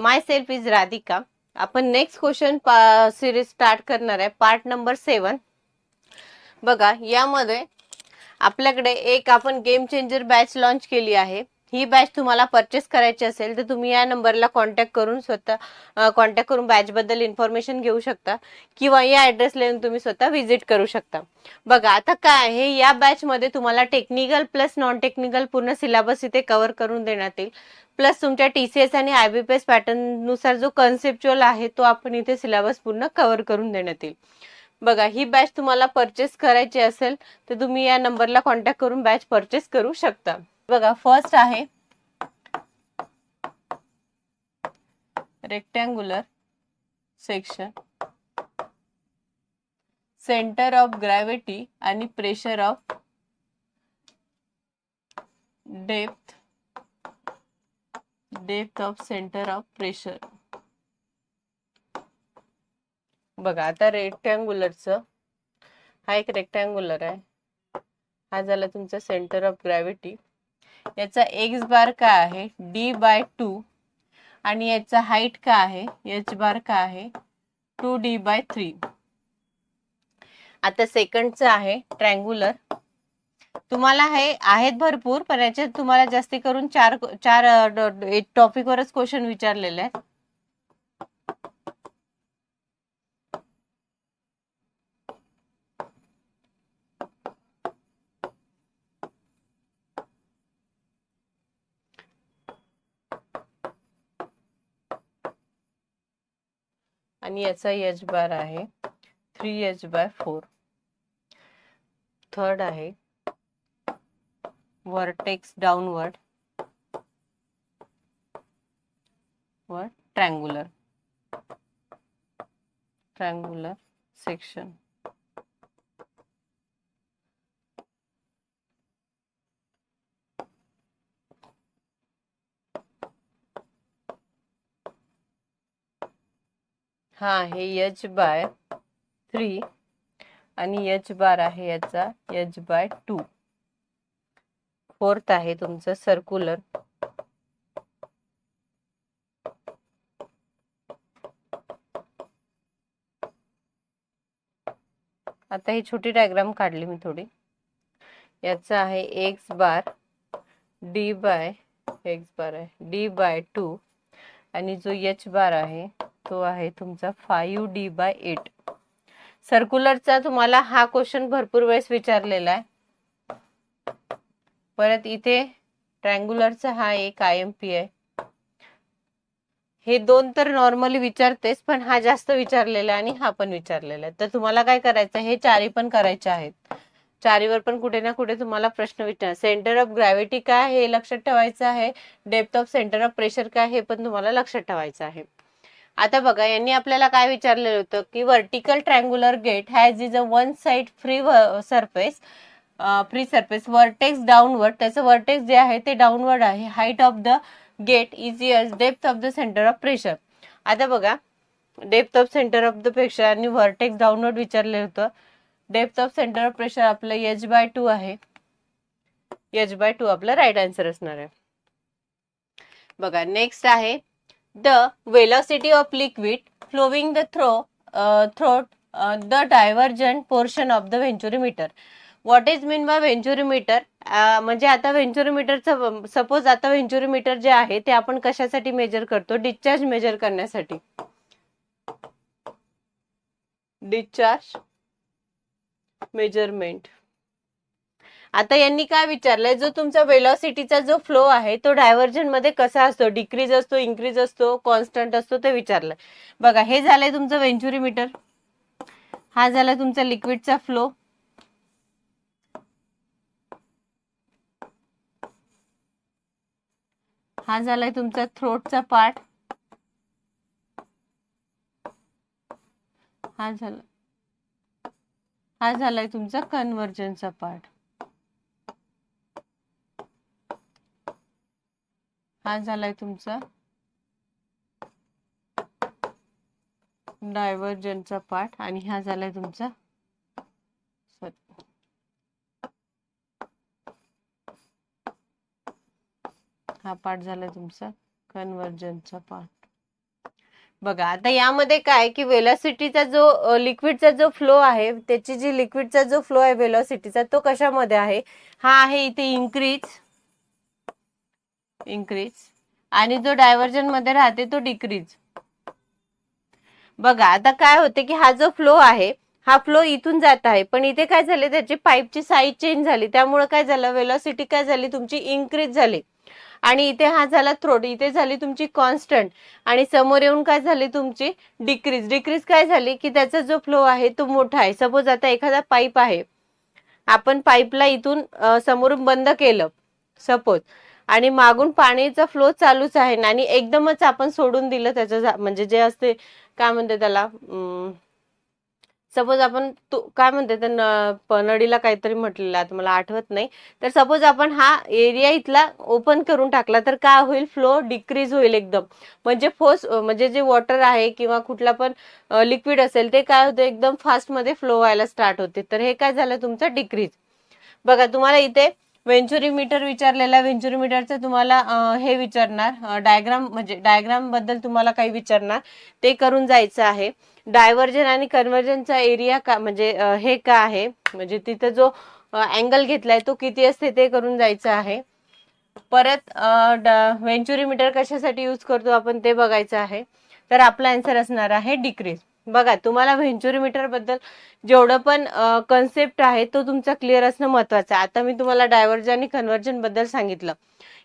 My self is Radhika. आपण next question series start करणार आहे, पार्ट नंबर 7. बघा, यामध्ये आपल्याकडे एक आपण गेम चेंजर बॅच लॉन्च केली आहे. ही बॅच तुम्हाला परचेस करायची असेल तर तुम्ही या नंबरला कॉन्टॅक्ट करून बॅच बद्दल इन्फॉर्मेशन घेऊ शकता किंवा या ॲड्रेसला येऊन तुम्ही स्वतः व्हिजिट करू शकता. बघा, आता काय आहे, या बॅच मध्ये तुम्हाला टेक्निकल प्लस नॉन टेक्निकल पूर्ण सिलेबस इथे कव्हर करून देण्यात येईल. प्लस तुमच्या TCS आणि IBPS पॅटर्न नुसार जो कन्सेप्च्युअल आहे तो आपण इथे सिलेबस पूर्ण कव्हर करून देण्यात येईल. बघा, ही बॅच तुम्हाला परचेस करायची असेल तर तुम्ही या नंबरला कॉन्टॅक्ट करून बॅच परचेस करू शकता. बघा, फर्स्ट आहे rectangular section, centre of gravity आणि pressure of depth of centre of pressure. बघा, आता रेक्टँग्युलरचं हा एक रेक्टँग्युलर आहे, हा झाला तुमचा सेंटर ऑफ ग्रॅव्हिटी. याचा एक्स बार काय आहे D/2 आणि याचा हाईट काय आहे h बार काय आहे 2D/3. आता सेकंडचं आहे ट्रँग्युलर. तुम्हाला हे आहेत भरपूर, पण याच्यात तुम्हाला जास्ती करून चार टॉपिकवरच क्वेश्चन विचारलेले आहेत. आणि याचा h बार आहे 3h/4. थर्ड आहे वर्टेक्स डाउनवर्ड व ट्रँग्युलर सेक्शन. हा आहे h/3 आणि h बार आहे याचा h/2. फोर्थ आहे तुमचं सर्क्युलर. आता ही छोटी डायग्राम काढली मी थोडी. याचा आहे x बार D/2 आणि जो h बार आहे तो आहे तुमचा 5D/8. सर्क्युलरचा तुम्हाला हा क्वेश्चन भरपूर वेळेस विचारलेला आहे. परत इथे ट्रँग्युलरचा हा एक IMP आहे. हे दोन तर नॉर्मली विचारतेस, पण हा जास्त विचारलेला आहे आणि हा पण विचारलेला आहे. तर तुम्हाला काय करायचं, हे चारही पण करायचे आहेत. चारीवर पण कुठे ना कुठे तुम्हाला प्रश्न विचार. सेंटर ऑफ ग्रॅव्हिटी काय हे लक्षात ठेवायचं आहे. Depth of centre of pressure काय हे पण तुम्हाला लक्षात ठेवायचं आहे. आता बघा, यांनी आपल्याला काय विचारलेलं होतं की vertical triangular gate has is a one side free surface vertex downward. त्याचं वर्टेक्स जे आहे ते डाउनवर्ड आहे. Height of the gate is as depth of the centre of pressure. आता बघा, depth of centre of the pressure आणि vertex downward विचारले होतं. Depth of centre of pressure आपलं h/2 आहे. h/2 आपलं राईट आन्सर असणार आहे. बघा, नेक्स्ट आहे the velocity of liquid flowing the throat the divergent portion of the venturimeter. What is mean by venturimeter? म्हणजे आता व्हेंचुरीमीटरचं सपोज आता व्हेंचुरीमीटर जे आहे ते आपण कशासाठी मेजर करतो? डिस्चार्ज मेजर करण्यासाठी. Discharge measurement. आता यांनी काय विचारलंय, जो तुमचा वेलोसिटीचा जो फ्लो आहे तो डायव्हर्जन मध्ये कसा असतो? डिक्रीज असतो, इन्क्रीज असतो, कॉन्स्टंट असतो, ते विचारलंय. बघा, हे झालंय तुमचं व्हेंचुरीमीटर. हा झाला तुमचा लिक्विडचा फ्लो. हा झालाय तुमचा थ्रोटचा पार्ट. हा झालाय तुमचा कन्व्हर्जनचा पार्ट. हा झालाय तुमचा डायव्हर्जनचा पार्ट आणि हा झालाय तुमचा हा पार्ट झालाय तुमचा कन्व्हर्जनचा पार्ट. बघा आता यामध्ये काय की वेलोसिटीचा जो लिक्विडचा जो फ्लो आहे, त्याची जी लिक्विडचा जो फ्लो आहे वेलोसिटीचा, तो कशामध्ये आहे, हा आहे इथे इन्क्रीज आणि जो डायव्हर्जन मध्ये राहते तो डिक्रीज. बघा आता काय होते की हा जो फ्लो आहे, हा फ्लो इथून जात आहे, पण इथे काय झाले, त्याची पाईपची साईज चेंज झाली, त्यामुळे काय झालं, वेलोसिटी काय झाली तुमची इन्क्रीज झाली. आणि इथे हा झाला थ्रोट, इथे झाली तुमची कॉन्स्टंट, आणि समोर येऊन काय झाली तुमची डिक्रीज काय झाली की त्याचा जो फ्लो आहे तो मोठा आहे. सपोज आता एखादा पाईप आहे, आपण पाईपला इथून समोरून बंद केलं सपोज, आणि मागून पाणीचा फ्लो चालूच आहे आणि एकदमच आपण सोडून दिलं त्याचं, म्हणजे जे असते काय म्हणते त्याला, सपोज आपण काय म्हणते त्या नळीला काहीतरी म्हटलेलं, आता मला आठवत नाही. तर सपोज आपण हा एरिया इथला ओपन करून टाकला तर काय होईल, फ्लो डिक्रीज होईल एकदम. म्हणजे फोर्स, म्हणजे जे वॉटर आहे किंवा कुठला पण लिक्विड असेल ते काय होतं, एकदम फास्ट मध्ये फ्लो व्हायला स्टार्ट होते. तर हे काय झालं तुमचं डिक्रीज. बघा तुम्हाला इथे वेंचुरीमीटर विचारलेला, वेंचुरीमीटरचं तुम्हाला हे विचारणार डायग्राम, म्हणजे डायग्राम बद्दल तुम्हाला काही विचारणार, ते करून जायचं आहे. डायव्हर्जन आणि कन्व्हर्जनचा एरिया का, म्हणजे हे का आहे, म्हणजे तिथं जो अँगल घेतलाय तो किती असते ते करून जायचं आहे. परत वेंचुरीमीटर कशासाठी यूज करतो आपण ते बघायचं आहे. तर आपला आन्सर असणार आहे डिक्रीज. बघा तुम्हाला व्हेंचुरीमीटर बद्दल जेवढं पण कन्सेप्ट आहे तो तुमचा क्लिअर असणं महत्वाचं आहे. आता मी तुम्हाला डायव्हर्जन आणि कन्व्हर्जन बद्दल सांगितलं,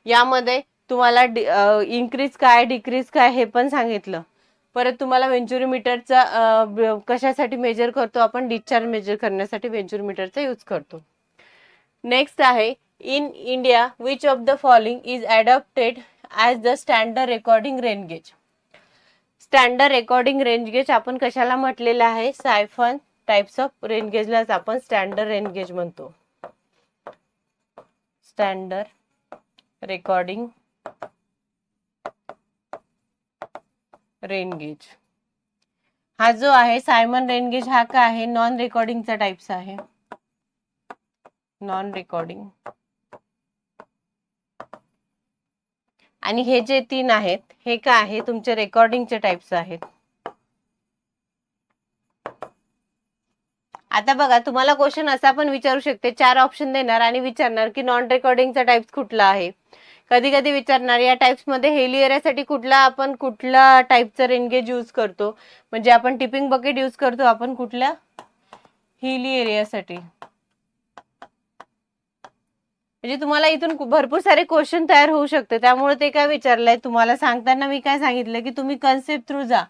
यामध्ये तुम्हाला इन्क्रीज काय डिक्रीज काय हे पण सांगितलं. परत तुम्हाला व्हेंचुरीमीटरचा कशासाठी मेजर करतो आपण, डिस्चार्ज मेजर करण्यासाठी व्हेंचुरीमीटरचा यूज करतो. नेक्स्ट आहे, in India which of the following is adopted as the standard recording rain gauge. Standard recording rain gauge आपण कशाला म्हटलेलं आहे, सायफन टाइप्स ऑफ रेन गेजलाच आपण स्टँडर्ड रेन गेज म्हणतो. स्टँडर्ड रेकॉर्डिंग रेन गेज हा जो आहे सायमन रेन गेज, हा काय आहे, नॉन रेकॉर्डिंगचा टाइप्स आहे. Non recording. आणि हे जे 3 आहेत हे काय आहे, तुमचे रेकॉर्डिंगचे टाइप्स आहेत. आता बघा तुम्हाला क्वेश्चन असा पण विचारू शकते, 4 ऑप्शन देणार आणि विचारणार की नॉन रेकॉर्डिंगचा टाइप्स कुठला आहे. कधी कधी विचारणार या टाइप्स मध्ये हेली एरियासाठी कुठला टाइपचा रेनगेज यूज करतो, म्हणजे आपण टिपिंग बकेट यूज करतो आपण कुठल्या, हिली एरियासाठी. म्हणजे तुम्हाला इथून भरपूर सारे क्वेश्चन तयार होऊ शकते. त्यामुळे ते काय विचारलंय तुम्हाला सांगताना मी काय सांगितलं की तुम्ही कन्सेप्ट थ्रू जा,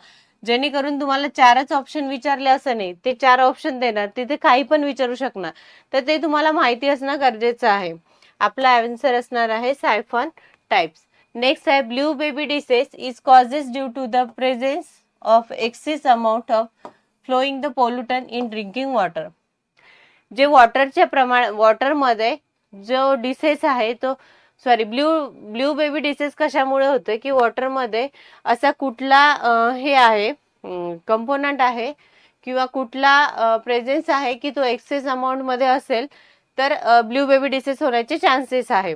जेणेकरून तुम्हाला 4च ऑप्शन विचारले असं नाही, ते 4 ऑप्शन देणार, तिथे काही पण विचारू शकणार, तर ते तुम्हाला माहिती असणं गरजेचं आहे. आपला आन्सर असणार आहे सायफॉन टाइप्स. नेक्स्ट आहे, blue baby disease is causes due to the presence of excess amount of flowing the pollutant in drinking water. जे वॉटरच्या वॉटरमध्ये जो डिसेस आहे तो, सॉरी, ब्ल्यू बेबी डिसेस कशामुळे होते की वॉटरमध्ये असा कुठला हे आहे, कंपोनंट आहे किंवा कुठला प्रेझेन्स आहे की तो एक्सेस अमाउंट मध्ये असेल तर ब्ल्यू बेबी डिसीज होण्याचे चान्सेस आहे.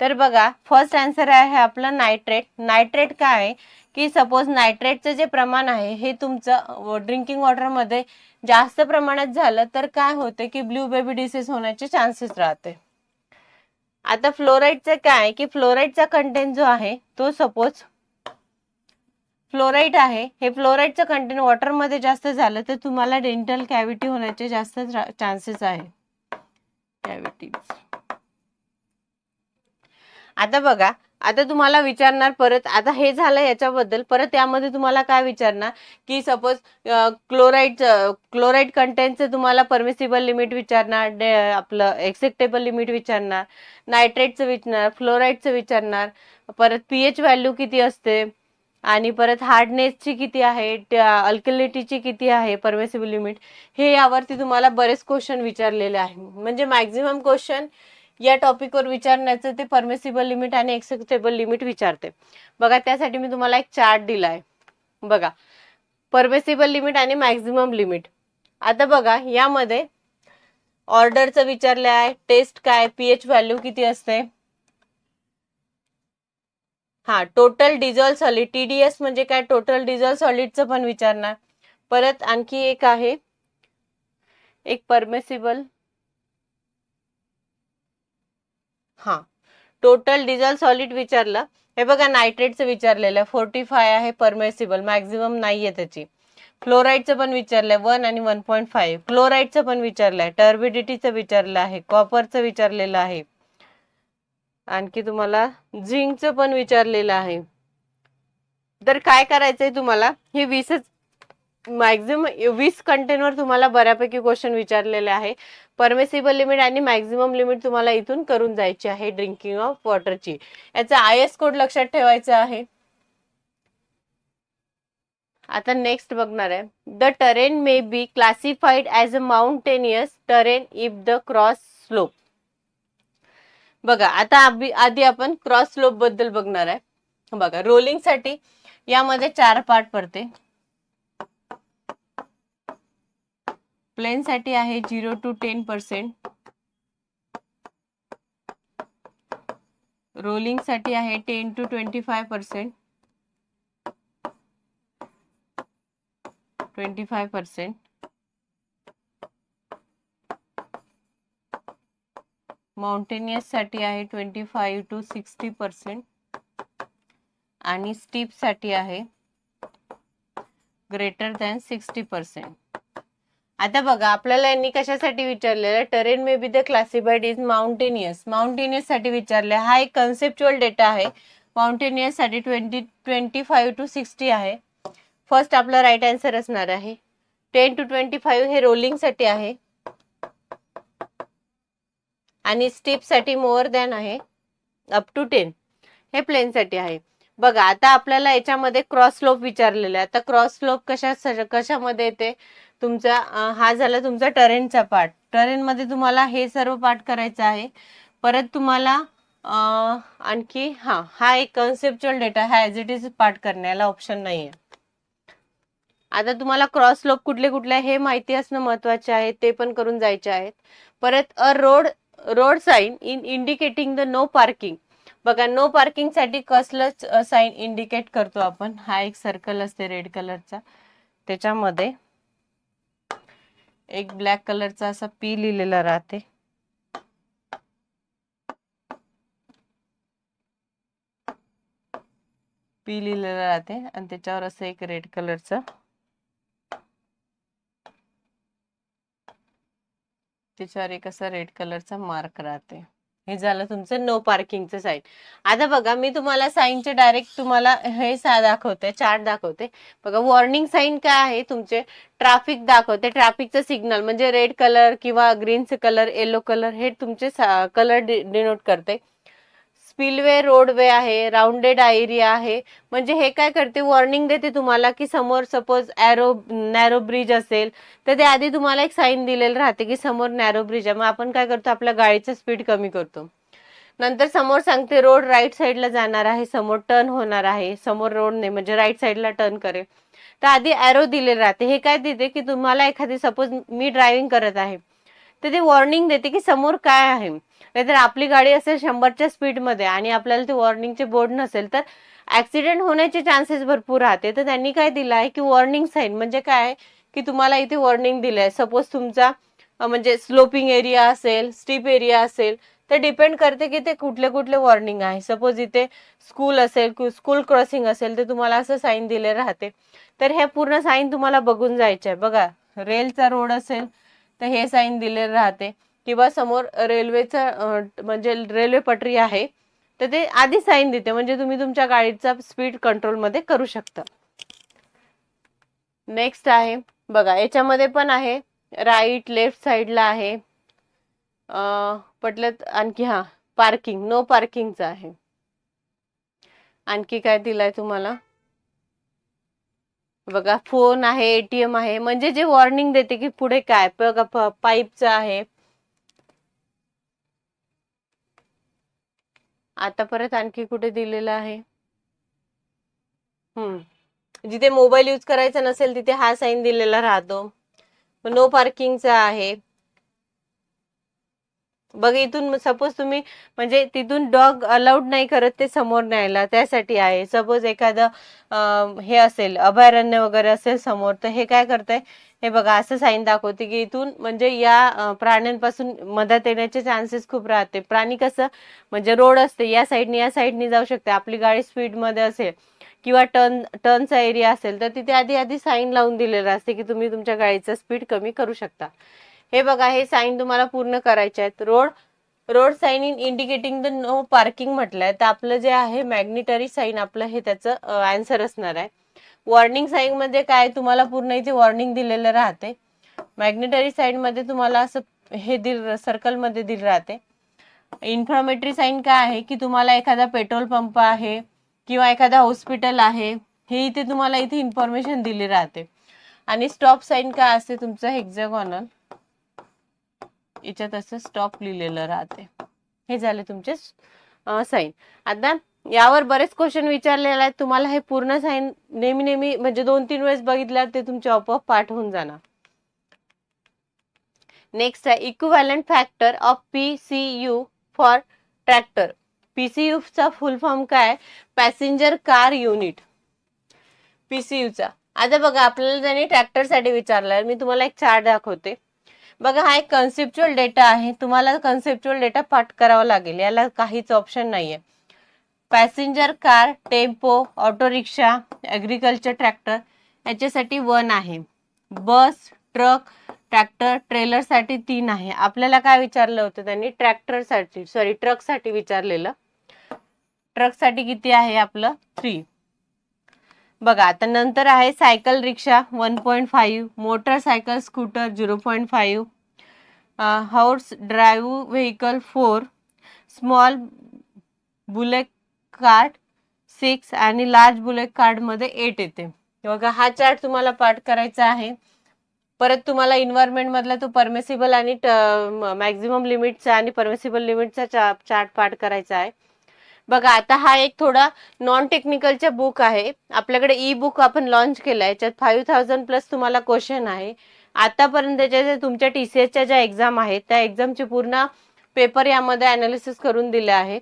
तर बघा फर्स्ट आन्सर आहे आपलं नायट्रेट. नायट्रेट काय आहे की सपोज नायट्रेटचं जे प्रमाण आहे हे तुमचं ड्रिंकिंग वॉटरमध्ये जास्त प्रमाणात झालं तर काय होते की ब्ल्यू बेबी डिसीज होण्याचे चान्सेस राहते. आता फ्लोराईडचं काय की फ्लोराईडचा कंटेंट जो आहे तो, सपोज फ्लोराईड आहे, हे फ्लोराईडचं कंटेंट वॉटरमध्ये जास्त झालं तर तुम्हाला डेंटल कॅव्हिटी होण्याचे जास्त चान्सेस आहे. कॅव्हिटी. आता बघा, आता तुम्हाला विचारणार परत, आता हे झालं याच्याबद्दल, परत यामध्ये तुम्हाला काय विचारणार की सपोज क्लोराईड कंटेंटचं तुम्हाला परमिसिबल लिमिट विचारणार, आपलं एक्सेप्टेबल लिमिट विचारणार, नायट्रेटचं विचारणार, फ्लोराईडचं विचारणार, परत पीएच व्हॅल्यू किती असते, आणि परत हार्डनेसची किती आहे, अल्कलिटीची किती आहे परमिसिबल लिमिट, हे यावरती तुम्हाला बरेच क्वेश्चन विचारलेले आहे. म्हणजे मॅक्झिमम क्वेश्चन या टॉपिकवर विचारण्याचं ते परमिसिबल लिमिट आणि एक्सेप्टेबल लिमिट विचारते. बघा त्यासाठी मी तुम्हाला एक चार्ट दिलाय, बघा परमिसिबल लिमिट आणि मॅक्झिमम लिमिट. आता बघा यामध्ये ऑर्डरचं विचारले आहे, टेस्ट काय, पीएच व्हॅल्यू किती असते, हा, टोटल डिझॉल्व सॉलिड, TDS म्हणजे काय, टोटल डिझॉल्व सॉलिडचं पण विचारणार. परत आणखी एक आहे, एक परमिसिबल, हा, टोटल डिझॉल्व सॉलिड विचारलं. हे बघा नायट्रेटचं विचारलेलं आहे, 45 आहे परमिसिबल, मॅक्झिमम नाहीये त्याची. फ्लोराईडचं पण विचारलंय 1 आणि 1.5. क्लोराईडचं पण विचारलंय, टर्बिडिटीचं विचारलं आहे, कॉपरचं विचारलेलं आहे, आणखी तुम्हाला झिंकचं पण विचारलेलं आहे. तर काय करायचंय तुम्हाला, हे 20च मॅक्झिमम 20 कंटेनवर तुम्हाला बऱ्यापैकी क्वेश्चन विचारलेले आहे. परमिसिबल लिमिट आणि मॅक्झिमम लिमिट तुम्हाला इथून करून जायची आहे ड्रिंकिंग ऑफ वॉटरची. याचा IS कोड लक्षात ठेवायचा आहे. आता नेक्स्ट बघणार आहे, the train may be classified as a mountainous train if the cross slope. बघा आता आधी आपण क्रॉस स्लोप बद्दल बघणार आहे. बघा रोलिंग साठी यामध्ये 4 पार्ट पडते. प्लेन साठी आहे 0 to 10%, रोलिंग साठी आहे 10 to 25%, 25%, माउंटेनियस साठी आहे 25 to 60%, आणि स्टीप साठी आहे ग्रेटर दॅन 60%. आता बघा आपल्याला यांनी कशासाठी विचारलेलं, train may be the classified is mountainous, mountainous साठी विचारले. हा एक कन्सेप्च्युअल डेटा आहे. माउंटेनियस साठी 25 to 60 आहे. फर्स्ट आपला राईट आन्सर असणार आहे. 10 to 25 हे रोलिंग साठी आहे, आणि स्टीप साठी मोर दॅन आहे, अप टू 10 हे प्लेन साठी आहे. बघा आता आपल्याला याच्यामध्ये क्रॉस स्लोप विचारलेला आहे. आता क्रॉस स्लोप कशामध्ये येते, तुमचा हा झाला तुमचा टरेनचा पार्ट. टरेन मध्ये तुम्हाला हे सर्व पार्ट करायचं आहे. परत तुम्हाला आणखी हा एक कन्सेप्च्युअल डेटा, हा ॲज इट इज पार्ट करण्याला ऑप्शन नाहीये. आता तुम्हाला क्रॉस स्लोप कुठले कुठले हे माहिती असणं महत्वाचे आहे, ते पण करून जायचे आहेत. परत a road sign in indicating the no parking. बघा नो पार्किंग साठी कसलं साईन इंडिकेट करतो आपण, हा एक सर्कल असते रेड कलरचा, त्याच्यामध्ये एक ब्लॅक कलरचा असा P लिहिलेला राहते. P लिहिलेलं राहते आणि त्याच्यावर असं एक रेड कलरचं, त्याच्यावर एक असा रेड कलरचा मार्क राहते. हे झालं तुमचं नो पार्किंगचं साईन. आता बघा मी तुम्हाला साईनचे डायरेक्ट तुम्हाला हे दाखवते, चार्ट दाखवते. बघा वॉर्निंग साईन काय आहे, तुमचे ट्रॅफिक दाखवते, ट्रॅफिकचं सिग्नल म्हणजे रेड कलर किंवा ग्रीनचं कलर, येलो कलर हे तुमचे कलर डिनोट करते. स्पिलवे रोडवे आहे, राउंडेड एरिया आहे, म्हणजे हे काय करते, वॉर्निंग देते तुम्हाला की समोर सपोज नॅरो ब्रिज असेल तर ते आधी तुम्हाला एक साईन दिलेलं राहते की समोर नॅरो ब्रिज आहे. मग आपण काय करतो, आपल्या गाडीचं स्पीड कमी करतो. नंतर समोर सांगते रोड राईट साईडला जाणार आहे, समोर टर्न होणार आहे, समोर रोड नाही म्हणजे राईट साईडला टर्न करेल, तर आधी ॲरो दिलेले राहते. हे काय देते की तुम्हाला एखादी सपोज मी ड्रायव्हिंग करत आहे तर ते वॉर्निंग देते की समोर काय आहे. नाहीतर आपली गाडी असेल 100च्या स्पीडमध्ये आणि आपल्याला ते वॉर्निंगचे बोर्ड नसेल तर ऍक्सिडेंट होण्याचे चान्सेस भरपूर राहते. तर त्यांनी काय दिलं आहे की वॉर्निंग साईन म्हणजे काय की तुम्हाला इथे वॉर्निंग दिलं आहे. सपोज तुमचा म्हणजे स्लोपिंग एरिया असेल, स्टीप एरिया असेल, तर डिपेंड करते की ते कुठले कुठले वॉर्निंग आहे. सपोज इथे स्कूल असेल, स्कूल क्रॉसिंग असेल तर तुम्हाला असं साईन दिले राहते. तर हे पूर्ण साईन तुम्हाला बघून जायचे आहे. बघा रेलचा रोड असेल तर हे साईन दिलेलं राहते, किंवा समोर रेल्वेचं म्हणजे रेल्वे पटरी आहे तर ते आधी साईन देते, म्हणजे तुम्ही तुमच्या गाडीचा स्पीड कंट्रोल मध्ये करू शकता. नेक्स्ट आहे बघा याच्यामध्ये पण आहे, राईट लेफ्ट साईडला आहे. पटलं आणखी पार्किंग, नो पार्किंगचं आहे. आणखी काय दिलाय तुम्हाला, बघा फोन आहे, ATM आहे, म्हणजे जे वॉर्निंग देते की पुढे काय, बघा पाईपचं आहे. आता परत आणखी कुठे दिलेलं आहे, जिथे मोबाईल यूज करायचा नसेल तिथे हा साईन दिलेला राहतो. नो पार्किंगचा आहे. बघ इथून सपोज तुम्ही म्हणजे तिथून डॉग अलाउड नाही करत ते समोर न्यायला, त्यासाठी आहे. सपोज एखादं हे असेल अभयारण्य वगैरे असेल समोर, तर हे काय करतंय, हे बघा असं साईन दाखवते की इथून म्हणजे या प्राण्यांपासून मदत येण्याचे चान्सेस खूप राहते. प्राणी कसं म्हणजे रोड असते, या साईडनी जाऊ शकते. आपली गाडी स्पीडमध्ये असेल किंवा टर्नचा एरिया असेल तर तिथे आधी साईन लावून दिलेलं असते की तुम्ही तुमच्या गाडीचा स्पीड कमी करू शकता. हे बघा हे साईन तुम्हाला पूर्ण करायचे आहेत. Road sign in indicating the no parking म्हटलंय, तर आपलं जे आहे मॅग्नेटरी साईन आपलं हे त्याचं आन्सर असणार आहे. वॉर्निंग साईन मध्ये काय, तुम्हाला पूर्ण इथे वॉर्निंग दिलेलं राहते. मॅग्नेटरी साईन मध्ये तुम्हाला असं हे सर्कल मध्ये दिलं राहते. इन्फॉर्मेटरी साईन काय आहे की तुम्हाला एखादा पेट्रोल पंप आहे किंवा एखादा हॉस्पिटल आहे, हे इथे तुम्हाला इथे इन्फॉर्मेशन दिली राहते. आणि स्टॉप साईन काय असते तुमचं हेक्सागोनल, याच्यात असं स्टॉप लिहिलेलं राहते. हे झाले तुमचे साईन. आता यावर बरेच क्वेश्चन विचारलेले आहेत. तुम्हाला हे पूर्ण साईन नेहमी म्हणजे 2-3 वेळेस बघितल्यावर ते तुमचे आपोआप पाठ होऊन जाणार. नेक्स्ट आहे equivalent factor of PCU for tractor. PCU चा फुल फॉर्म काय, पॅसेंजर कार युनिट. PCU चा आता बघा आपल्याला त्यांनी ट्रॅक्टर साठी विचारलंय. मी तुम्हाला एक चार्ट दाखवते. बघा हा एक कन्सेप्च्युअल डेटा आहे. तुम्हाला कन्सेप्च्युअल डेटा पाठ करावा लागेल, याला काहीच ऑप्शन नाहीये. Passenger car, tempo, auto rickshaw, agriculture tractor याच्यासाठी 1 आहे. बस, ट्रक, ट्रॅक्टर, ट्रेलर साठी 3 आहे. आपल्याला काय विचारलं होतं त्यांनी, ट्रक साठी विचारलेलं. ट्रक साठी किती आहे आपलं 3. बघा आता नंतर आहे सायकल रिक्षा 1.5, motorcycle scooter 0.5, horse drive vehicle 4, small bullet cart 6 आणि लार्ज बुलेट कार्ट मध्ये 8 येते. बघा हा चार्ट तुम्हाला पाठ करायचा आहे. परत तुम्हाला इन्व्हायरमेंट मधला तो परमिसिबल आणि मॅक्झिमम लिमिटचा आणि परमिसिबल लिमिटचा चार्ट पाठ करायचा आहे. बघा आता हा एक थोडा नॉन टेक्निकलचा बुक आहे. आपल्याकडे ई बुक आपण लॉन्च केलाय, याच्यात 5000 प्लस तुम्हाला क्वेश्चन आहे. आतापर्यंत जे तुमच्या TCSच्या ज्या एक्झाम आहेत त्या एक्झामचे पूर्ण पेपर यामध्ये अनालिसिस करून दिले आहे.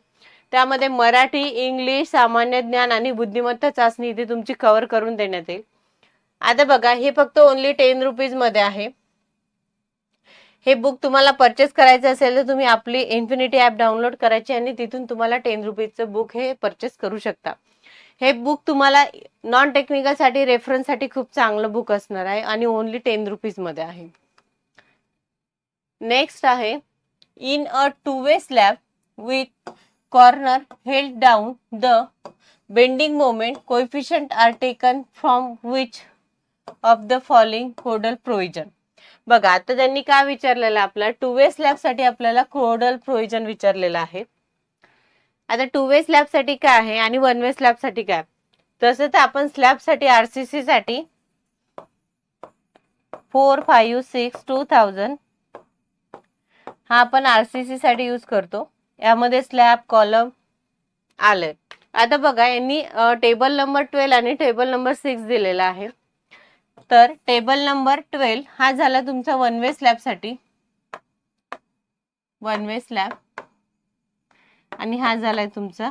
त्यामध्ये मराठी, इंग्लिश, सामान्य ज्ञान आणि बुद्धिमत्ता चाचणी इथे तुमची कव्हर करून देण्यात येईल. आता बघा हे फक्त ओनली 10 रुपीज मध्ये आहे. हे बुक तुम्हाला परचेस करायचं असेल तर तुम्ही आपली इन्फिनिटी ऍप डाउनलोड करायची आणि तिथून तुम्हाला 10 रुपीजचं बुक हे परचेस करू शकता. हे बुक तुम्हाला नॉन टेक्निकल साठी रेफरन्स साठी खूप चांगलं बुक असणार आहे आणि ओनली 10 रुपीज मध्ये आहे. नेक्स्ट आहे in a 2-way slab with corner held down the bending moment coefficient are taken from which of the following codal provision. बघा आता त्यांनी काय विचारलेलं आपल्याला, 2-way स्लॅब साठी आपल्याला कोडल प्रोव्हिजन विचारलेलं आहे. आता 2-way स्लॅब साठी काय आहे आणि 1-way स्लॅब साठी काय, तसं तर आपण स्लॅब साठी RCC साठी 4, 5, 6, 2000 हा आपण RCC साठी यूज करतो. यामध्ये स्लॅब कॉलम आले. आता बघा यांनी टेबल नंबर 12 आणि टेबल नंबर 6 दिलेला आहे. तर टेबल नंबर 12 हा झाला तुमचा 1-way स्लॅब साठी, 1-way स्लॅब, आणि हा झालाय तुमचा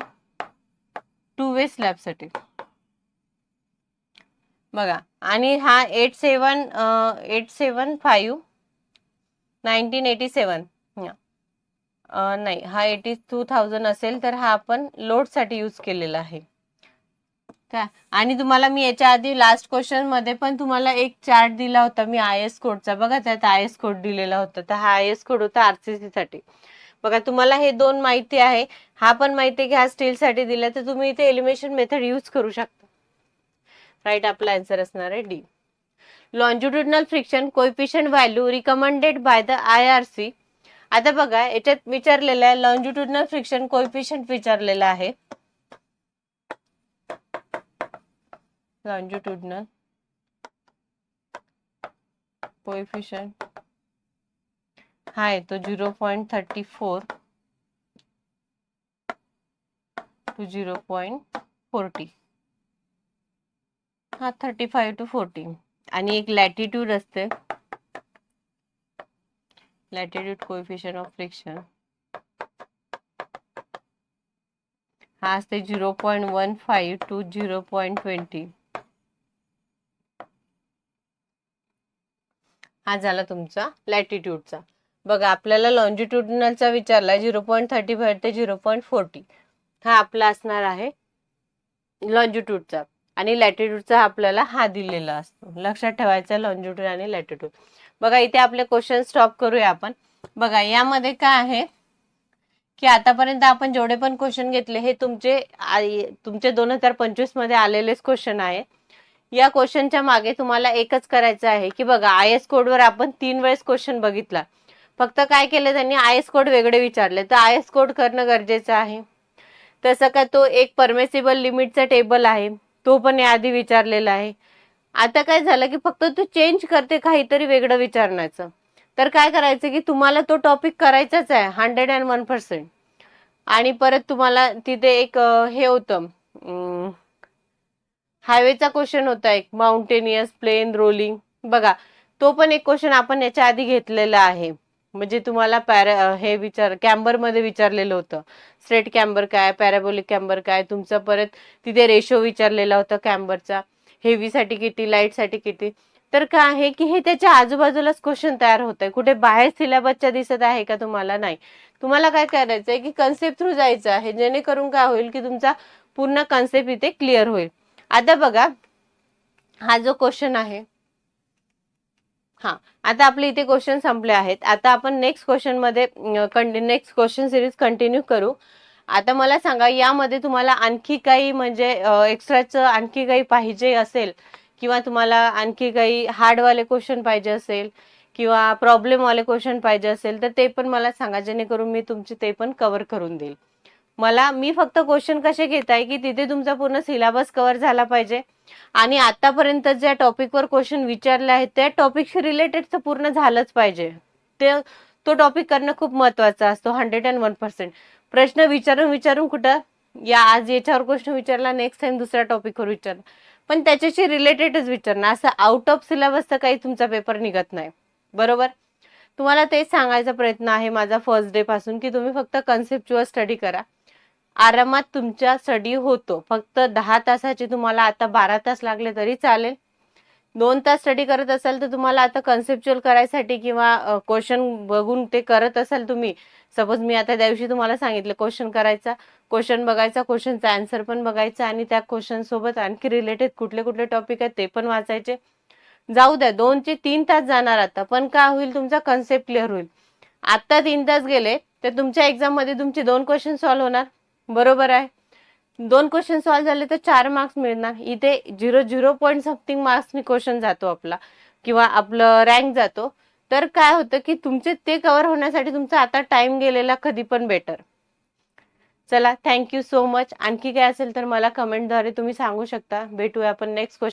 2-way स्लॅब साठी. बघा आणि हा 875 1987 नाही हा 82,000 असेल तर हा आपण लोड साठी यूज केलेला आहे का. आणि तुम्हाला मी याच्या आधी लास्ट क्वेश्चन मध्ये पण तुम्हाला एक चार्ट दिला होता मी IS कोडचा. बघा त्यात IS कोड दिलेला होता, तर हा IS कोड होता RCC साठी. बघा तुम्हाला हे 2 माहिती आहे, हा पण माहिती आहे की हा स्टील साठी दिला, तर तुम्ही इथे एलिमिनेशन मेथड यूज करू शकता. राईट आपला आन्सर असणार आहे D. Longitudinal friction coefficient value recommended by the IRC. आता बघा याच्यात विचारलेलं आहे लॉन्जिट्युडिनल फ्रिक्शन कोएफिशिएंट विचारलेला आहे. लॉन्जिट्युडिनल कोएफिशिएंट हा येतो 0.34 to 0.40, हा 35 to 40. आणि एक लॅटिट्यूड असते, लॅटिट्यूड कोएफिशिएंट ऑफ फ्रिक्शन हा असते 0.15 टू 0.20. हा झाला तुमचा लॅटिट्यूडचा. बघा आपल्याला लॉन्जिट्युडिनलचा विचारलाय 0.35 ते 0.40. हा आपला असणार आहे लॉन्जिट्यूडचा. आणि लॅटिट्यूडचा आपल्याला हा दिलेला असतो. लक्षात ठेवायचा लॉन्जिट्यूड आणि लॅटिट्यूड. बघा इथे आपले क्वेश्चन स्टॉप करूया आपण. बघा यामध्ये काय आहे की आतापर्यंत आपण जेवढे पण क्वेश्चन घेतले हे तुमचे 2025 मध्ये आलेलेच क्वेश्चन आहे. या क्वेश्चनच्या मागे तुम्हाला एकच करायचं आहे की बघा आयएस कोडवर आपण 3 वेळेस क्वेश्चन बघितला. फक्त काय केलं त्यांनी आयएस कोड वेगळे विचारले, तर आयएस कोड करणं गरजेचं आहे. तसं का तो एक परमिसिबल लिमिटचा टेबल आहे, तो पण याआधी विचारलेला आहे. आता काय झालं की फक्त तू चेंज करते काहीतरी वेगळं विचारण्याचं. तर काय करायचं की तुम्हाला तो टॉपिक करायचाच आहे 101%. आणि परत तुम्हाला तिथे एक हे होतं हायवेचा क्वेश्चन होता एक, माउंटेनियस प्लेन रोलिंग. बघा तो पण एक क्वेश्चन आपण याच्या आधी घेतलेला आहे. म्हणजे तुम्हाला हे कॅम्बर मध्ये विचारलेलं होतं. स्ट्रेट कॅम्बर काय, पॅराबोलिक कॅम्बर काय, तुमचा परत तिथे रेशो विचारलेला होता कॅम्बरचा, हेवी साठी किती, लाईट साठी किती. तर काय आहे की हे त्याच्या आजूबाजूलाच क्वेश्चन तयार होत आहे, कुठे बाहेर सिलेबसच्या दिसत आहे का तुम्हाला? नाही. तुम्हाला काय करायचंय की कन्सेप्ट थ्रू जायचं आहे, जेणेकरून काय होईल की तुमचा पूर्ण कन्सेप्ट इथे क्लिअर होईल. आता बघा हा जो क्वेश्चन आहे, हा आता आपले इथे क्वेश्चन संपले आहेत. आता आपण नेक्स्ट क्वेश्चन मध्ये नेक्स्ट क्वेश्चन सिरीज कंटिन्यू करू. आता मला सांगा यामध्ये तुम्हाला आणखी काही म्हणजे एक्स्ट्राचं आणखी काही पाहिजे असेल, किंवा तुम्हाला आणखी काही हार्डवाले क्वेश्चन पाहिजे असेल किंवा प्रॉब्लेमवाले क्वेश्चन पाहिजे असेल तर ते पण मला सांगा, जेणेकरून मी तुमचे ते पण कव्हर करून देईल. मी फक्त क्वेश्चन कसे घेत आहे की तिथे तुमचा पूर्ण सिलेबस कव्हर झाला पाहिजे आणि आतापर्यंत ज्या टॉपिकवर क्वेश्चन विचारले आहेत त्या टॉपिकशी रिलेटेड तर पूर्ण झालंच पाहिजे. तो टॉपिक करणं खूप महत्वाचा असतो. 101%. प्रश्न विचारून कुठं आज याच्यावर क्वेश्चन विचारला, नेक्स्ट टाइम दुसऱ्या टॉपिकवर विचारला, पण त्याच्याशी रिलेटेडच विचारणार. असं आउट ऑफ सिलेबस तर काही तुमचा पेपर निघत नाही. बरोबर. तुम्हाला तेच सांगायचा प्रयत्न आहे माझा फर्स्ट डे पासून की तुम्ही फक्त कन्सेप्च्युअल स्टडी करा. आरामात तुमचा स्टडी होतो. फक्त 10 तासाचे तुम्हाला आता 12 तास लागले तरी चालेल. 2 तास स्टडी करत असाल तर तुम्हाला आता कन्सेप्च्युअल करायसाठी किंवा क्वेश्चन बघून ते करत असाल तुम्ही, सपोज मी आता त्या दिवशी तुम्हाला सांगितलं क्वेश्चन करायचा, क्वेश्चन बघायचा, क्वेश्चनचा आन्सर पण बघायचा आणि त्या क्वेश्चन सोबत आणखी रिलेटेड कुठले कुठले टॉपिक आहेत ते पण वाचायचे. जाऊ द्या 2 ते 3 तास जाणार आता, पण काय होईल तुमचा कन्सेप्ट क्लिअर होईल. आता 3 तास गेले तर तुमच्या एक्झाम मध्ये तुमचे 2 क्वेश्चन सॉल्व्ह होणार. बरोबर आहे. 2 क्वेश्चन सॉल्व्ह झाले तर 4 मार्क्स मिळणार. इथे 0 पॉईंट समथिंग मार्क्सनी क्वेश्चन जातो आपला किंवा आपलं रँक जातो. तर काय होतं की तुमचे ते कव्हर होण्यासाठी तुमचा आता टाइम गेलेला कधी पण बेटर. चला, थँक्यू सो मच. आणखी काय असेल तर मला कमेंटद्वारे तुम्ही सांगू शकता. भेटूया आपण नेक्स्ट क्वेश्चन.